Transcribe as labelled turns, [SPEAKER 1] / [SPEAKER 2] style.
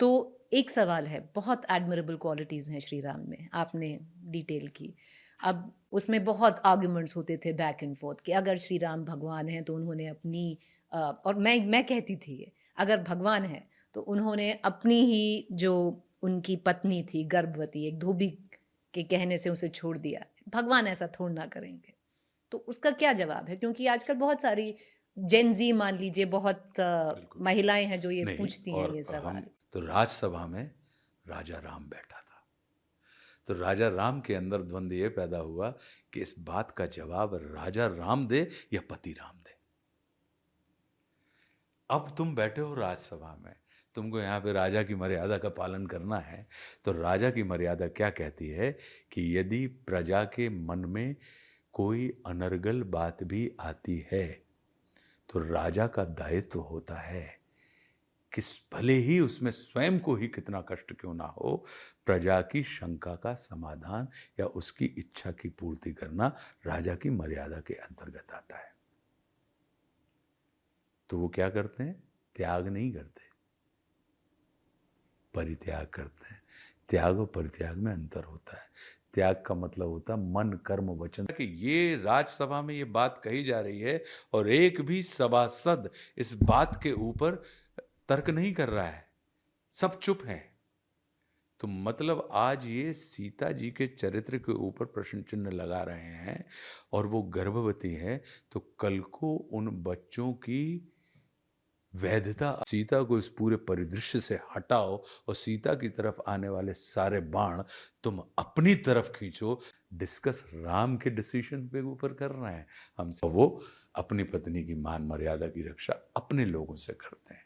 [SPEAKER 1] तो एक सवाल है, बहुत एडमिरेबल क्वालिटीज़ हैं श्री राम में, आपने डिटेल की। अब उसमें बहुत आर्ग्यूमेंट्स होते थे बैक एंड फ़ोर्थ कि अगर श्री राम भगवान हैं तो उन्होंने अपनी और मैं कहती थी ये, अगर भगवान हैं तो उन्होंने अपनी ही जो उनकी पत्नी थी गर्भवती, एक धोबी के कहने से उसे छोड़ दिया। भगवान ऐसा थोड़ी ना करेंगे। तो उसका क्या जवाब है? क्योंकि आजकल बहुत सारी जेन ज़ी मान लीजिए बहुत
[SPEAKER 2] बिल्कुल।
[SPEAKER 1] महिलाएँ हैं जो ये
[SPEAKER 2] नहीं,
[SPEAKER 1] पूछती हैं
[SPEAKER 2] और
[SPEAKER 1] ये
[SPEAKER 2] हम
[SPEAKER 1] सवाल।
[SPEAKER 2] तो राजसभा में राजा राम बैठा था। तो राजा राम के अंदर द्वंद ये पैदा हुआ कि इस बात का जवाब राजा राम दे या पति राम दे। अब तुम बैठे हो राजसभा में, तुमको यहाँ पे राजा की मर्यादा का पालन करना है, तो राजा की मर्यादा क्या कहती है कि यदि प्रजा के मन में कोई अनर्गल बात भी आती है, तो राजा का दायित्व होता है कि भले ही उसमें स्वयं को ही कितना कष्ट क्यों ना हो, प्रजा की शंका का समाधान या उसकी इच्छा की पूर्ति करना राजा की मर्यादा के अंतर्गत आता है। तो वो क्या करते हैं? त्याग नहीं करते, परित्याग करते हैं। त्याग और परित्याग में अंतर होता है। त्याग का मतलब होता है मन, कर्म, वचन। कि ये राज्यसभा में ये बात कही जा रही है और एक भी सभासद इस बात के ऊपर तर्क नहीं कर रहा है, सब चुप हैं। तो मतलब आज ये सीता जी के चरित्र के ऊपर प्रश्न चिन्ह लगा रहे हैं और वो गर्भवती हैं, तो कल को उन बच्चों की वैधता, सीता को इस पूरे परिदृश्य से हटाओ और सीता की तरफ आने वाले सारे बाण तुम अपनी तरफ खींचो। डिस्कस राम के डिसीजन पे ऊपर कर रहे हैं हम सब। वो अपनी पत्नी की मान मर्यादा की रक्षा अपने लोगों से करते हैं।